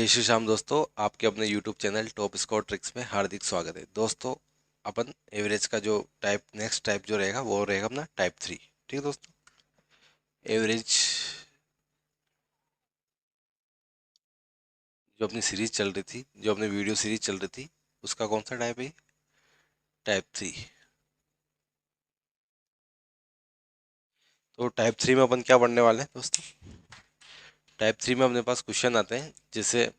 जय श्री श्याम दोस्तों, आपके अपने YouTube channel top score tricks में हार्दिक स्वागत है। दोस्तों, अपन एवरेज का जो नेक्स्ट टाइप जो रहेगा वो रहेगा अपना टाइप 3। ठीक है दोस्तों, एवरेज जो अपनी सीरीज चल रही थी, जो अपनी वीडियो सीरीज चल रही थी, उसका कौन सा टाइप है? टाइप 3। तो टाइप 3 में अपन क्या पढ़ने वाले हैं दोस्तों? टाइप 3 में अपने पास क्वेश्चन आते हैं, जैसे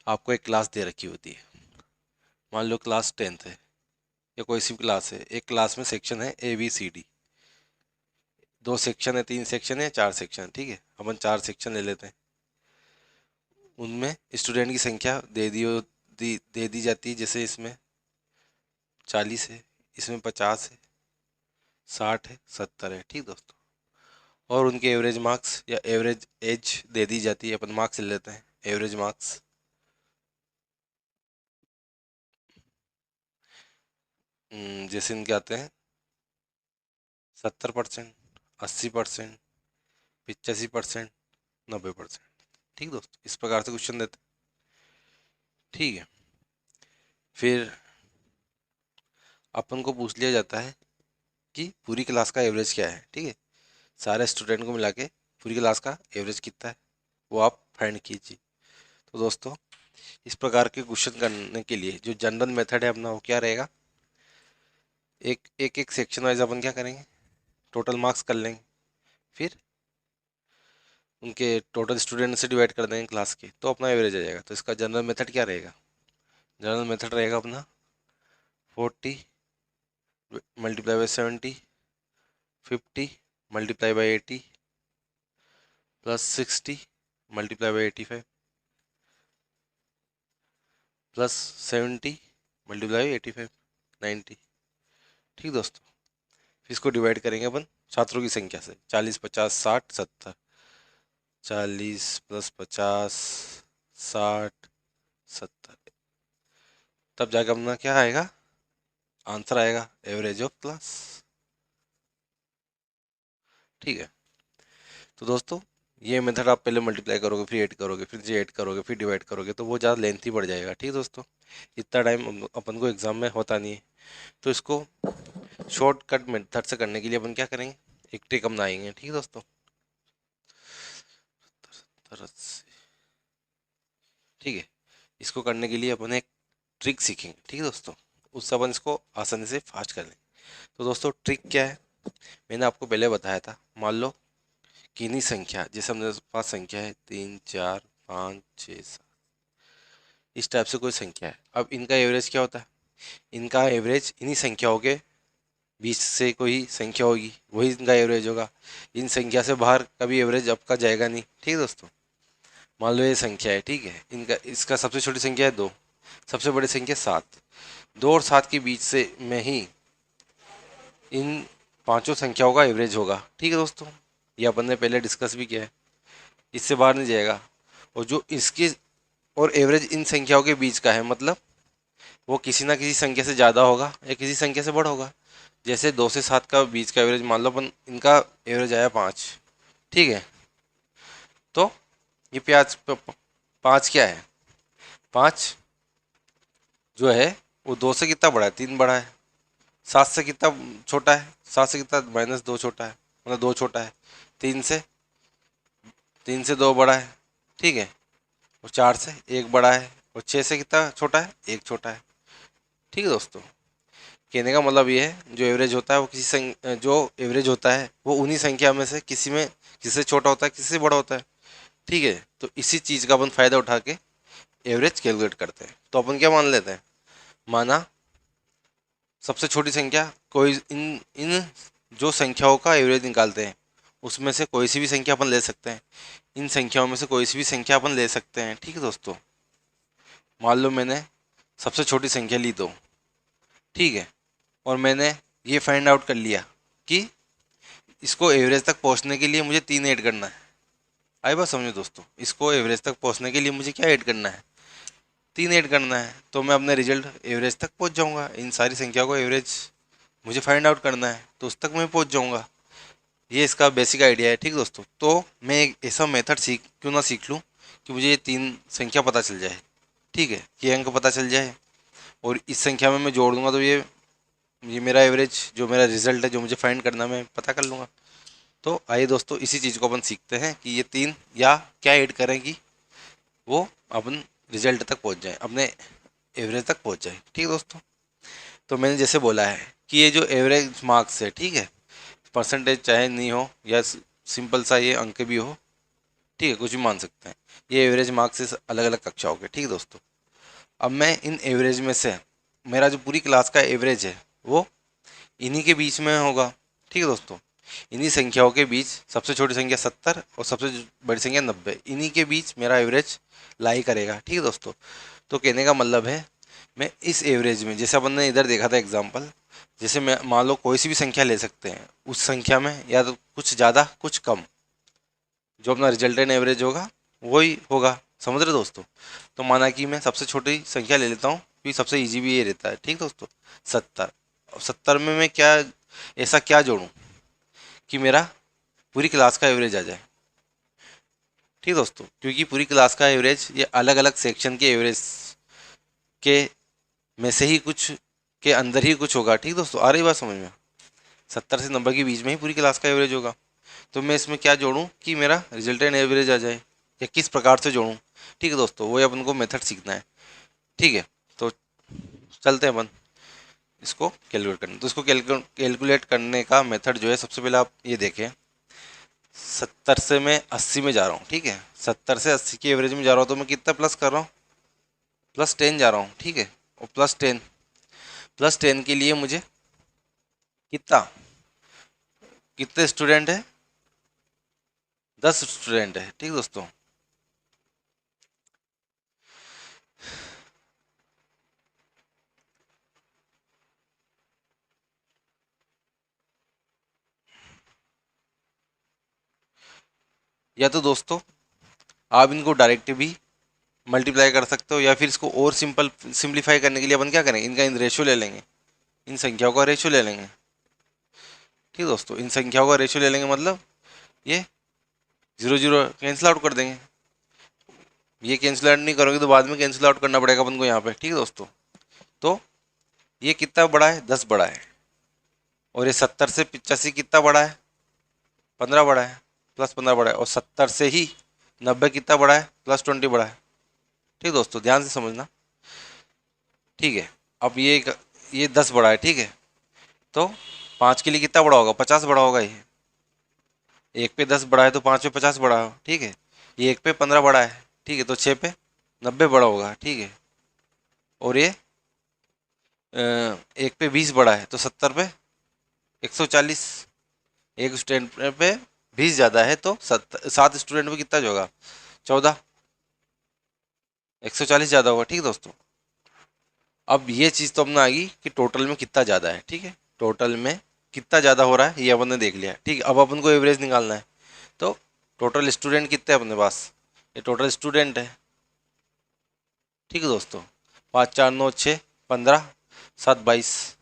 आपको एक क्लास दे रखी होती है। मान लो क्लास 10th है या कोई सी भी क्लास है। एक क्लास में सेक्शन है ABCD, दो सेक्शन है, तीन सेक्शन है, चार सेक्शन है। ठीक है, अपन चार सेक्शन ले लेते हैं। उनमें स्टूडेंट की संख्या दे दी जाती है, जैसे इसमें 40 है, इसमें 50 है, 60 है, 70 है। ठीक दोस्तों, और उनके एवरेज मार्क्स या एवरेज एज दे दी जाती है। अपन मार्क्स ले लेते हैं, एवरेज मार्क्स। जैसे इनके आते हैं 70%, 80%, 85%, 90%। ठीक दोस्तों, इस प्रकार से क्वेश्चन देते हैं। ठीक है, फिर अपन को पूछ लिया जाता है कि पूरी क्लास का एवरेज क्या है। ठीक है, सारे स्टूडेंट को मिला के पूरी क्लास का एवरेज कितना है वो आप फाइंड कीजिए। तो दोस्तों, इस प्रकार के क्वेश्चन करने के लिए जो जनरल मेथड है अपना, वो क्या रहेगा? एक एक एक सेक्शन वाइज अपन क्या करेंगे, टोटल मार्क्स कर लेंगे, फिर उनके टोटल स्टूडेंट से डिवाइड कर देंगे क्लास के, तो अपना एवरेज आ जाएगा। तो इसका जनरल मेथड क्या रहेगा? जनरल मेथड रहेगा अपना 40 multiply by 70, 50 multiply by 80, plus 60 multiply by 85, plus 70 multiply by 85, 90। ठीक दोस्तों, फिर इसको डिवाइड करेंगे अपन छात्रों की संख्या से। 40, 50, 60, 70। 40 प्लस 50, 60, 70। तब जाकर अपना क्या आएगा? आंसर आएगा एवरेज ऑफ क्लास। ठीक है, तो दोस्तों, ये मेथड आप पहले मल्टीप्लाई करोगे, फिर ऐड करोगे, फिर जे ऐड करोगे, फिर डिवाइड करोगे, तो वो ज़्यादा लेंथी बढ़ जाएगा। ठीक है दोस्तों, इतना टाइम अपन को एग्जाम में होता नहीं है। तो इसको शॉर्टकट मेथड से करने के लिए अपन क्या करेंगे, एक ट्रिक अपनाएंगे। ठीक है दोस्तों, तरह से। ठीक है, इसको करने के लिए अपन एक ट्रिक सीखेंगे। ठीक है दोस्तों, उससे अपन इसको आसानी से फास्ट कर लेंगे। तो दोस्तों, ट्रिक क्या है? मैंने आपको पहले बताया था। मान लो किन्हीं संख्या, जैसे हमारे पास संख्या है 3, 4, 5, 6, 7, इस टाइप से कोई संख्या है। अब इनका एवरेज क्या होता है? इनका एवरेज इन्हीं संख्याओं के बीच से कोई संख्या होगी, वही इनका एवरेज होगा। इन संख्या से बाहर कभी एवरेज आपका जाएगा नहीं। ठीक है दोस्तों, मान लो ये संख्या है। ठीक है, इनका इसका सबसे छोटी संख्या है 2, सबसे बड़ी संख्या 7। 2 और 7 के बीच से में ही इन पांचों संख्याओं का एवरेज होगा। ठीक है दोस्तों, ये अपन ने पहले डिस्कस भी किया है, इससे बाहर नहीं जाएगा। और जो इसके और एवरेज इन संख्याओं के बीच का है, मतलब वो किसी ना किसी संख्या से ज़्यादा होगा या किसी संख्या से बड़ा होगा। जैसे 2 से 7 का बीच का एवरेज मान लो अपन, इनका एवरेज आया 5। ठीक है, तो ये प्याज 5 क्या है? 5 जो है वो 2 से कितना बड़ा है? 3 बड़ा है। 7 से कितना छोटा है? 7 से कितना -2 छोटा है, मतलब 2 छोटा है। 3 से 2 बड़ा है। ठीक है, और 4 से 1 बड़ा है, और 6 से कितना छोटा है? 1 छोटा है। ठीक है दोस्तों, कहने का मतलब ये है, जो एवरेज होता है वो जो एवरेज होता है वो उन्हीं संख्या में से किसी में, किसी से छोटा होता है, किसी से बड़ा होता है। ठीक है, तो इसी चीज़ का अपन फायदा उठा के एवरेज कैलकुलेट करते हैं। तो अपन क्या मान लेते हैं, माना सबसे छोटी संख्या, कोई इन इन जो संख्याओं का एवरेज निकालते हैं उसमें से कोई सी भी संख्या अपन ले सकते हैं। इन संख्याओं में से कोई सी भी संख्या अपन ले सकते हैं। ठीक है दोस्तों, मान लो मैंने सबसे छोटी संख्या ली 2। ठीक है, और मैंने ये फाइंड आउट कर लिया कि इसको एवरेज तक पहुंचने के लिए मुझे 3 ऐड करना है। आई बात समझो दोस्तों, इसको एवरेज तक पहुंचने के लिए मुझे क्या ऐड करना है? 3 ऐड करना है, तो मैं अपने रिजल्ट एवरेज तक पहुंच जाऊंगा। इन सारी संख्या को एवरेज मुझे फाइंड आउट करना है, तो उस तक मैं पहुंच जाऊंगा। ये इसका बेसिक आइडिया है। ठीक दोस्तों, तो मैं एक ऐसा मेथड सीख क्यों ना सीख लूँ कि मुझे ये तीन संख्या पता चल जाए, ठीक है, ये अंक पता चल जाए और इस संख्या में मैं जोड़ दूंगा तो ये मेरा एवरेज जो मेरा रिजल्ट है जो मुझे फाइंड करना मैं पता कर लूँगा। तो आइए दोस्तों इसी चीज़ को अपन सीखते हैं कि ये तीन या क्या ऐड करें कि वो अपन रिजल्ट तक पहुंच जाए, अपने एवरेज तक पहुंच जाए। ठीक है दोस्तों, तो मैंने जैसे बोला है कि ये जो एवरेज मार्क्स है, ठीक है, परसेंटेज चाहे नहीं हो या सिंपल सा ये अंक भी हो, ठीक है, कुछ भी मान सकते हैं, ये एवरेज मार्क्स से अलग अलग कक्षाओं के। ठीक है दोस्तों, अब मैं इन एवरेज में से मेरा जो पूरी क्लास का एवरेज है वो इन्हीं के बीच में होगा। ठीक है दोस्तों, इन्हीं संख्याओं के बीच सबसे छोटी संख्या 70 और सबसे बड़ी संख्या 90, इन्हीं के बीच मेरा एवरेज लाई करेगा। ठीक है दोस्तों, तो कहने का मतलब है मैं इस एवरेज में, जैसे अपन ने इधर देखा था एग्जांपल, जैसे मैं मान लो कोई सी भी संख्या ले सकते हैं, उस संख्या में या तो कुछ ज़्यादा कुछ कम, जो अपना रिजल्टेंट एवरेज होगा वही होगा। समझ रहे दोस्तों, तो माना कि मैं सबसे छोटी संख्या ले लेता हूँ क्योंकि सबसे इजी भी ये रहता है। ठीक दोस्तों, 70। अब 70 में मैं क्या ऐसा क्या जोड़ूं कि मेरा पूरी क्लास का एवरेज आ जाए। ठीक दोस्तों, क्योंकि पूरी क्लास का एवरेज ये अलग अलग सेक्शन के एवरेज के में से ही कुछ के अंदर ही कुछ होगा। ठीक दोस्तों, आ रही बात समझ में? 70 से 90 के बीच में ही पूरी क्लास का एवरेज होगा। तो मैं इसमें क्या जोड़ूं कि मेरा रिजल्टेंट एवरेज आ जाए, या किस प्रकार से जोड़ूं। ठीक है दोस्तों, वो अपन को मेथड सीखना है। ठीक है, तो चलते हैं अपन इसको कैलकुलेट करने। तो इसको कैलकुलेट करने का मेथड जो है, सबसे पहले आप ये देखें, 70 से मैं 80 में जा रहा हूँ। ठीक है, 70 से 80 की एवरेज में जा रहा हूँ, तो मैं कितना प्लस कर रहा हूँ, +10 जा रहा हूँ। ठीक है, और +10 के लिए मुझे कितना कितने स्टूडेंट है, 10 स्टूडेंट है। ठीक दोस्तों, या तो दोस्तों आप इनको डायरेक्ट भी मल्टीप्लाई कर सकते हो, या फिर इसको और सिंप्लीफाई करने के लिए अपन क्या करेंगे, इनका इन रेशियो ले लेंगे, इन संख्याओं का रेशियो ले लेंगे। ठीक दोस्तों, इन संख्याओं का रेशियो ले लेंगे, मतलब ये 0 0 कैंसिल आउट कर देंगे। ये कैंसिल आउट नहीं करोगे तो बाद में कैंसिल आउट करना पड़ेगा अपन को यहाँ पे। ठीक है दोस्तों, तो ये कितना बड़ा है, 10 बड़ा है, और ये 70 से 85 कितना बड़ा है, 15 बड़ा है, +15 बड़ा है, और 70 से ही 90 कितना बड़ा है, +20 बड़ा है। ठीक दोस्तों, ध्यान से समझना। ठीक है, अब ये 10 बड़ा है। ठीक है, तो 5 के लिए कितना बड़ा होगा, 50 बड़ा होगा। ये एक पे 10 बड़ा है तो 5 पे 50 बड़ा हो। ठीक है, ये एक पे 15 बड़ा है। ठीक है, तो 6 पे 90 बड़ा होगा। ठीक है, और ये एक पे 20 बड़ा है तो 70 पे 140, एक स्टूडेंट पे 20 ज़्यादा है तो 7 स्टूडेंट पे कितना जो होगा, 14, 140 ज़्यादा होगा। ठीक है दोस्तों, अब ये चीज़ तो अपना आ गई कि टोटल में कितना ज़्यादा है। ठीक है, टोटल में कितना ज़्यादा हो रहा है ये अपन ने देख लिया। ठीक है, अब अपन को एवरेज निकालना है, तो टोटल स्टूडेंट कितने हैं अपने पास, ये टोटल स्टूडेंट है। ठीक है दोस्तों, 5 4 9 6 15 7 22,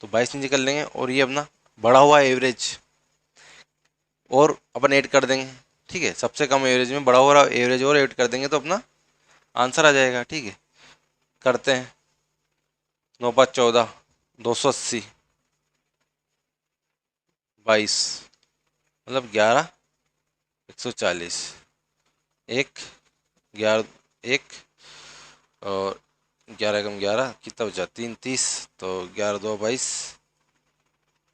तो 22 नीचे कर लेंगे, और ये अपना बढ़ा हुआ एवरेज और अपन ऐड कर देंगे। ठीक है, सबसे कम एवरेज में बढ़ा हुआ एवरेज और ऐड कर देंगे तो अपना आंसर आ जाएगा। ठीक है, करते हैं, 9 5 14, 280, 22, मतलब 11, 140, एक 11, एक, और 11 कम 11 कितना बचा, 3 30, तो 11 2 22,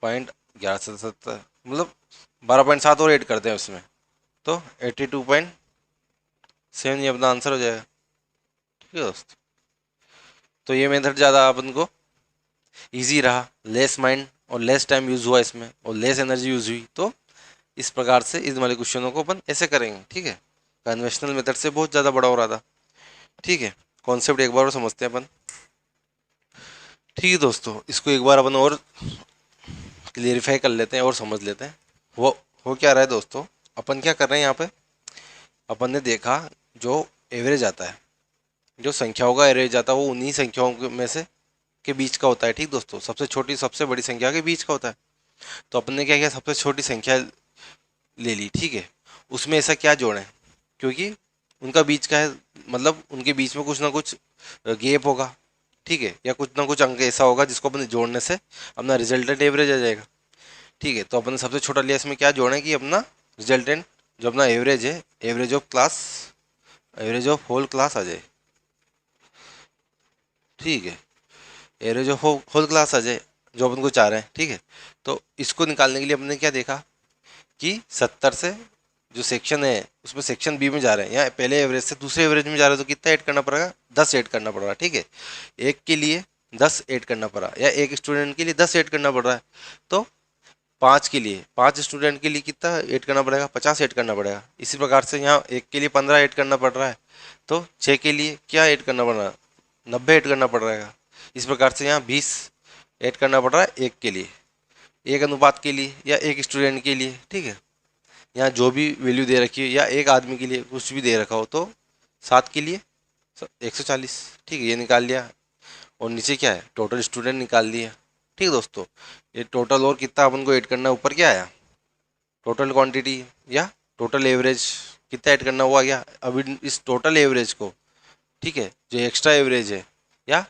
पॉइंट 11 मतलब 12.7 और ऐड करते हैं उसमें, तो 82.7 ये अपना आंसर हो जाएगा। ठीक है दोस्तों, तो ये मेथड ज़्यादा अपन को इजी रहा, लेस माइंड और लेस टाइम यूज़ हुआ इसमें, और लेस एनर्जी यूज़ हुई। तो इस प्रकार से इस वाले क्वेश्चनों को अपन ऐसे करेंगे। ठीक है, कन्वेंशनल मेथड से बहुत ज़्यादा बड़ा हो रहा था। ठीक है, कॉन्सेप्ट एक बार और समझते हैं अपन। ठीक है दोस्तों, इसको एक बार अपन और क्लियरिफाई कर लेते हैं और समझ लेते हैं। वो हो क्या रहा है दोस्तों, अपन क्या कर रहे हैं यहाँ पे, अपन ने देखा जो एवरेज आता है, जो संख्याओं का एवरेज आता है वो उन्हीं संख्याओं में से के बीच का होता है। ठीक दोस्तों, सबसे छोटी सबसे बड़ी संख्या के बीच का होता है। तो अपन ने क्या किया, सबसे छोटी संख्या ले ली। ठीक है, उसमें ऐसा क्या जोड़ें, क्योंकि उनका बीच का है, मतलब उनके बीच में कुछ ना कुछ गैप होगा, ठीक है, या कुछ ना कुछ अंक ऐसा होगा जिसको अपन जोड़ने से अपना रिजल्टेंट एवरेज आ जाएगा। ठीक है, तो अपन ने सबसे छोटा लिया, इसमें क्या जोड़ें कि अपना रिजल्टेंट जो अपना एवरेज है, average of class, average of whole class आ जाए। ठीक है, एवरेज ऑफ होल क्लास आ जाए जो अपन को चाह रहे हैं। ठीक है, तो इसको निकालने के लिए अपने क्या देखा कि 70 से जो सेक्शन है उसमें सेक्शन बी में जा रहे हैं, या पहले एवरेज से दूसरे एवरेज में जा रहे हैं, तो कितना ऐड करना पड़ेगा, 10 ऐड करना पड़ रहा है। ठीक है, एक के लिए 10 ऐड करना पड़ा, या एक स्टूडेंट के लिए 10 ऐड करना पड़ रहा है, तो 5 के लिए, 5 स्टूडेंट के लिए कितना ऐड करना पड़ेगा, 50 ऐड करना पड़ेगा। इसी प्रकार से यहाँ एक के लिए 15 ऐड करना पड़ रहा है, तो 6 के लिए क्या ऐड करना पड़ रहा है, 90 ऐड करना पड़ रहेगा। इस प्रकार से यहाँ 20 ऐड करना पड़ रहा है एक के लिए, एक अनुपात के लिए या एक स्टूडेंट के लिए। ठीक है, यहाँ जो भी वैल्यू दे रखी है, या एक आदमी के लिए कुछ भी दे रखा हो, तो 7 के लिए 140। ठीक है, ये निकाल लिया, और नीचे क्या है, टोटल स्टूडेंट निकाल लिया। ठीक है दोस्तों, ये टोटल और कितना अपन को ऐड करना है, ऊपर क्या आया, टोटल क्वांटिटी या टोटल एवरेज कितना ऐड करना हुआ गया। अब इस टोटल एवरेज को, ठीक है, जो एक्स्ट्रा एवरेज है या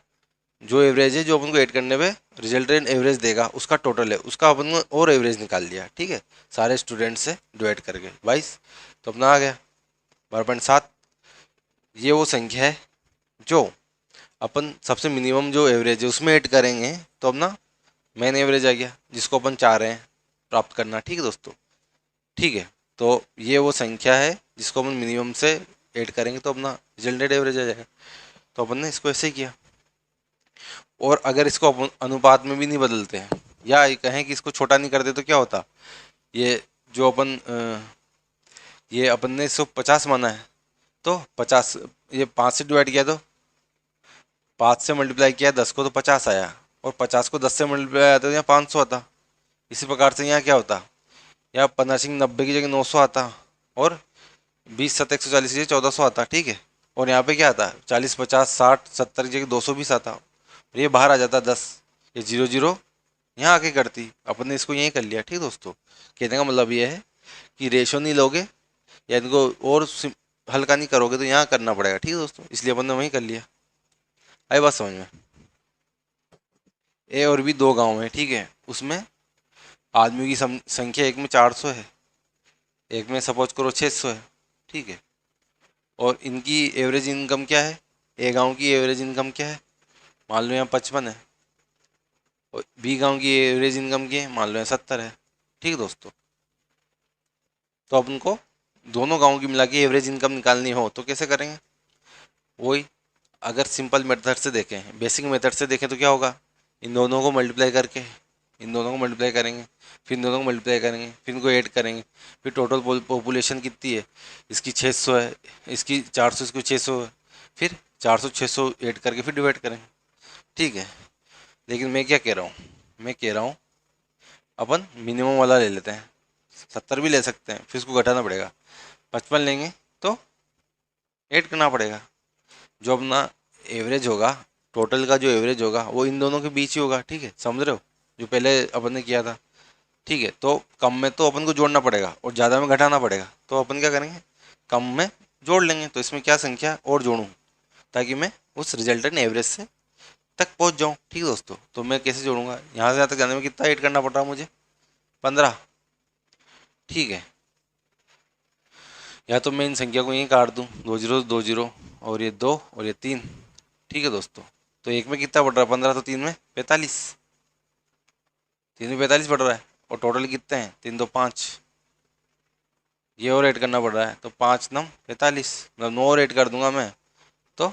जो एवरेज है जो अपन को ऐड करने पे रिजल्टेंट एवरेज देगा, उसका टोटल है, उसका अपन को और एवरेज निकाल लिया। ठीक है, सारे स्टूडेंट से डिवाइड करके 22, तो अपना आ गया 12.7। ये वो संख्या है जो अपन सबसे मिनिमम जो एवरेज है उसमें ऐड करेंगे, तो अपना मेन एवरेज आ गया जिसको अपन चाह रहे हैं प्राप्त करना। ठीक है दोस्तों, ठीक है, तो ये वो संख्या है जिसको अपन मिनिमम से ऐड करेंगे तो अपना रिजल्टेंट एवरेज आ जाएगा। तो अपन ने इसको ऐसे ही किया, और अगर इसको अपन अनुपात में भी नहीं बदलते हैं, या ये कहें कि इसको छोटा नहीं करते, तो क्या होता, ये जो अपन ये अपन ने इसको 50 माना है, तो 50, ये 5 से डिवाइड किया तो 5 से मल्टीप्लाई किया 10 को तो 50 आया, और 50 को 10 से मल्टीप्लाई आता तो यहाँ 500 आता। इसी प्रकार से यहाँ क्या होता, यहाँ 1590 की जगह 900 आता, और 20 7 140 की जगह 1400 आता। ठीक है, और यहाँ पे क्या आता, 40 50 60 70 की जगह 220 आता, और ये बाहर आ जाता 10, ये 0 0 यहाँ आके करती, अपन ने इसको यहीं कर लिया। ठीक दोस्तों, कहने का मतलब ये है कि रेशो नहीं लोगे या इनको और हल्का नहीं करोगे तो यहाँ करना पड़ेगा। ठीक है दोस्तों, इसलिए अपन ने वहीं कर लिया। आई बात समझ में। ए और बी दो गांव है, ठीक है, उसमें आदमियों की संख्या एक में 400 है, एक में सपोज करो 600 है। ठीक है, और इनकी एवरेज इनकम क्या है, ए गांव की एवरेज इनकम क्या है, मान लो यहाँ 55 है, और बी गांव की एवरेज इनकम की है, मान लो यहाँ 70 है। ठीक है दोस्तों, तो अब उनको दोनों गांवों की मिला के एवरेज इनकम निकालनी हो तो कैसे करेंगे, वही, अगर सिंपल मेथड से देखें, बेसिक मेथड से देखें, तो क्या होगा, इन दोनों को मल्टीप्लाई करके, इन दोनों को मल्टीप्लाई करेंगे, फिर इन दोनों को मल्टीप्लाई करेंगे, फिर इनको ऐड करेंगे, फिर टोटल पॉपुलेशन कितनी है, इसकी 600 है, इसकी 400, इसकी 600 है, फिर 400 600 ऐड करके फिर डिवाइड करेंगे। ठीक है, लेकिन मैं क्या कह रहा हूँ, मैं कह रहा हूँ अपन मिनिमम वाला ले लेते हैं, 70 भी ले सकते हैं, फिर इसको घटाना पड़ेगा, 55 लेंगे तो ऐड करना पड़ेगा, जो अपना एवरेज होगा, टोटल का जो एवरेज होगा वो इन दोनों के बीच ही होगा। ठीक है, समझ रहे हो, जो पहले अपन ने किया था। ठीक है, तो कम में तो अपन को जोड़ना पड़ेगा और ज़्यादा में घटाना पड़ेगा, तो अपन क्या करेंगे, कम में जोड़ लेंगे। तो इसमें क्या संख्या और जोड़ूं ताकि मैं उस रिजल्टेंट एवरेज से तक पहुंच जाऊं। ठीक है दोस्तों, तो मैं कैसे जोड़ूंगा, यहाँ से यहाँ तक जाने में कितना ऐड करना पड़ रहा है मुझे, 15। ठीक है, या तो मैं इन संख्या को यहीं काट दूं, 2 0 2 0, और ये 2 और ये 3। ठीक है दोस्तों, तो एक में कितना बढ़ रहा है, 15, तो 3 में 45, 3 में 45 बढ़ रहा है, और टोटल कितने हैं, 3 2 5, ये और ऐड करना पड़ रहा है, तो 5 9 45, मतलब 9 और ऐड कर दूंगा मैं, तो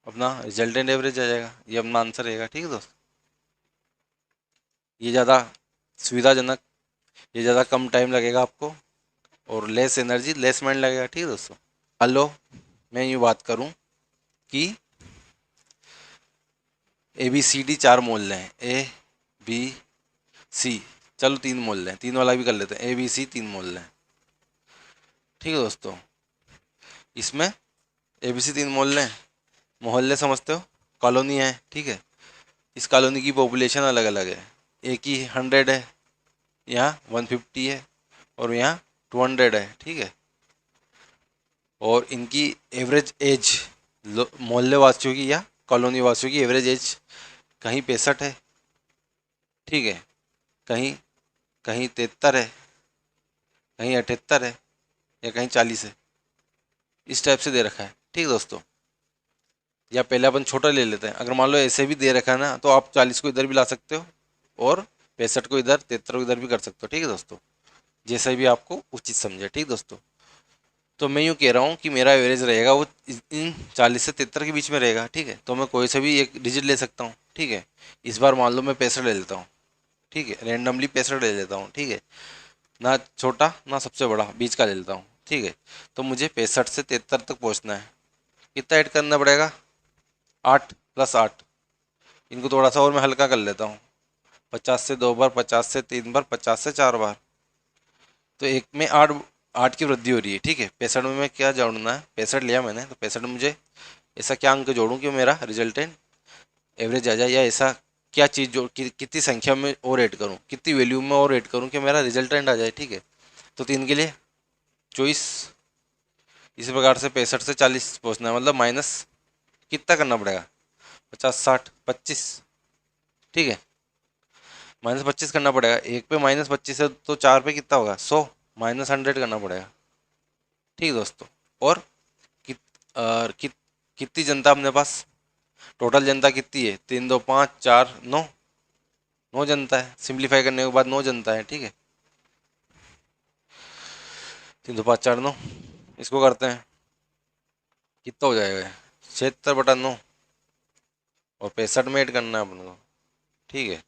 अपना रिजल्टेंट एवरेज आ जाएगा, ये अपना आंसर रहेगा। ठीक है दोस्त, ये ज़्यादा सुविधाजनक, ये ज़्यादा कम टाइम लगेगा आपको, और लेस एनर्जी लेस माइंड लगेगा। ठीक है दोस्तों, मान लो मैं यूँ बात करूँ कि ए बी सी डी 4 मोल हैं, ए बी सी, चलो 3 मोल हैं, 3 वाला भी कर लेते हैं, ए बी सी 3 मोल हैं। ठीक है दोस्तों, इसमें ए बी सी 3 मोहल्ले हैं, मोहल्ले समझते हो, कॉलोनी है। ठीक है, इस कॉलोनी की पॉपुलेशन अलग अलग है, एक ही 100 है, यहाँ 150 है, और यहाँ 200 है। ठीक है, और इनकी एवरेज एज, मोहल्ले वासियों की या कॉलोनी वासियों की एवरेज एज कहीं 65 है, ठीक है, कहीं कहीं 73 है, कहीं 78 है, या कहीं 40 है। इस टाइप से दे रखा है, ठीक है दोस्तों। या पहले अपन छोटा ले लेते हैं, अगर मान लो ऐसे भी दे रखा है ना, तो आप 40 को इधर भी ला सकते हो और 65 को इधर, 73 को इधर भी कर सकते हो, ठीक है दोस्तों, जैसा भी आपको उचित समझे, ठीक दोस्तों। तो मैं यूँ कह रहा हूँ कि मेरा एवरेज रहेगा वो इन 40 से 73 के बीच में रहेगा, ठीक है। तो मैं कोई सा भी एक डिजिट ले सकता हूँ, ठीक है। इस बार मान लो मैं 65 ले लेता हूँ, ठीक है, रैंडमली 65 ले लेता हूँ, ठीक है, ना छोटा ना सबसे बड़ा, बीच का ले लेता हूँ, ठीक है। तो मुझे 65 से 73 तक पहुँचना है। कितना ऐड करना पड़ेगा? 8 प्लस 8। इनको थोड़ा सा और मैं हल्का कर लेता हूँ। 50 से 2 बार, 50 से 3 बार, 50 से 4 बार, तो एक में 8, 8 की वृद्धि हो रही है, ठीक है। 65 में मैं क्या जोड़ना है, 65 लिया मैंने, तो 65 में मुझे ऐसा क्या अंक जोड़ूं कि मेरा रिजल्टेंट एवरेज आ जाए, या ऐसा क्या चीज़ जोड़ कितनी संख्या में और ऐड करूं, कितनी वैल्यू में और ऐड करूं कि मेरा रिजल्टेंट आ जाए, ठीक है। तो 3 के लिए 24। इसी प्रकार से 65 से 40 पहुंचना है, मतलब माइनस कितना करना पड़ेगा? 50, 60, 25, ठीक है, -25 करना पड़ेगा। एक पे -25 है तो 4 पे कितना होगा? 100, -100 करना पड़ेगा, ठीक है दोस्तों। और कित और कितनी जनता अपने पास, टोटल जनता कितनी है? 3 2 5 4 9, 9 जनता है। सिंप्लीफाई करने के बाद 9 जनता है, ठीक है। 3 2 5 4 9, इसको करते हैं, कितना हो जाएगा? 76/9, और 65 में ऐड करना है अपन को, ठीक है।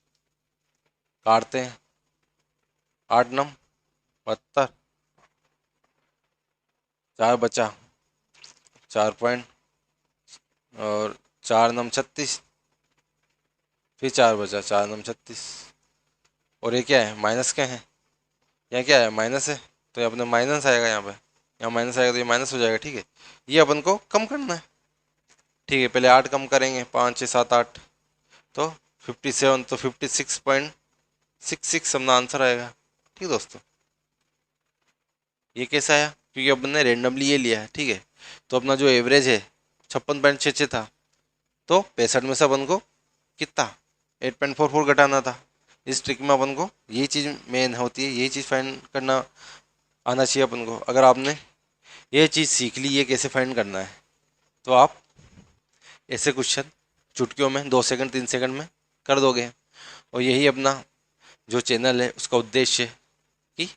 काटते हैं, 8 9 72, 4 बचा, 4 पॉइंट, और 4 9 36, फिर 4 बचा, 4 9 36, और ये क्या है? माइनस क्या है? यहाँ क्या है? माइनस है, तो ये अपने माइनस आएगा यहाँ पे, यहाँ माइनस आएगा तो ये माइनस हो जाएगा, ठीक है। ये अपन को कम करना है, ठीक है। पहले 8 कम करेंगे, 5 6 7 8, तो 57, तो 56.66 अपना आंसर आएगा, ठीक दोस्तों। ये कैसा आया? क्योंकि अपन ने रेंडमली ये लिया है, ठीक है। तो अपना जो एवरेज है 56.66 था, तो 65 में से अपन को कितना 8.44 घटाना था। इस ट्रिक में अपन को यही चीज़ मेन होती है, यही चीज़ फाइंड करना आना चाहिए अपन को। अगर आपने ये चीज़ सीख ली, ये कैसे फाइंड करना है, तो आप ऐसे क्वेश्चन चुटकियों में 2 सेकंड 3 सेकंड में कर दोगे। और यही अपना जो चैनल है उसका उद्देश्य है कि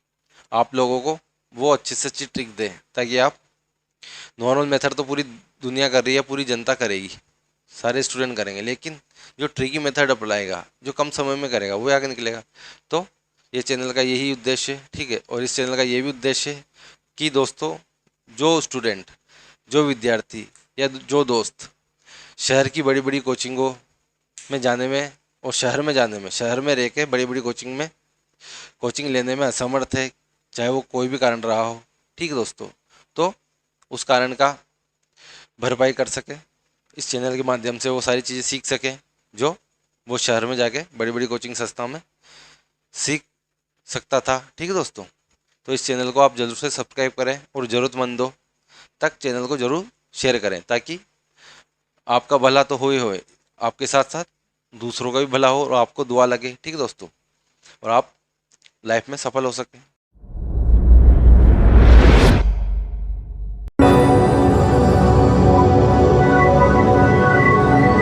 आप लोगों को वो अच्छी से अच्छी ट्रिक दें, ताकि आप, नॉर्मल मेथड तो पूरी दुनिया कर रही है, पूरी जनता करेगी, सारे स्टूडेंट करेंगे, लेकिन जो ट्रिकी मेथड अपनाएगा, जो कम समय में करेगा, वो आगे निकलेगा। तो ये चैनल का यही उद्देश्य है, ठीक है। और इस चैनल का ये भी उद्देश्य है कि दोस्तों, जो स्टूडेंट, जो विद्यार्थी, या जो दोस्त शहर की बड़ी बड़ी कोचिंगों में जाने में, और शहर में जाने में, शहर में रह के बड़ी बड़ी कोचिंग में कोचिंग लेने में असमर्थ है, चाहे वो कोई भी कारण रहा हो, ठीक है दोस्तों, तो उस कारण का भरपाई कर सके, इस चैनल के माध्यम से वो सारी चीज़ें सीख सकें जो वो शहर में जाके बड़ी बड़ी कोचिंग संस्थाओं में सीख सकता था, ठीक है दोस्तों। तो इस चैनल को आप जरूर से सब्सक्राइब करें, और ज़रूरतमंदों तक चैनल को जरूर शेयर करें, ताकि आपका भला तो हो ही होए, आपके साथ साथ दूसरों का भी भला हो, और आपको दुआ लगे, ठीक है दोस्तों, और आप लाइफ में सफल हो सकें।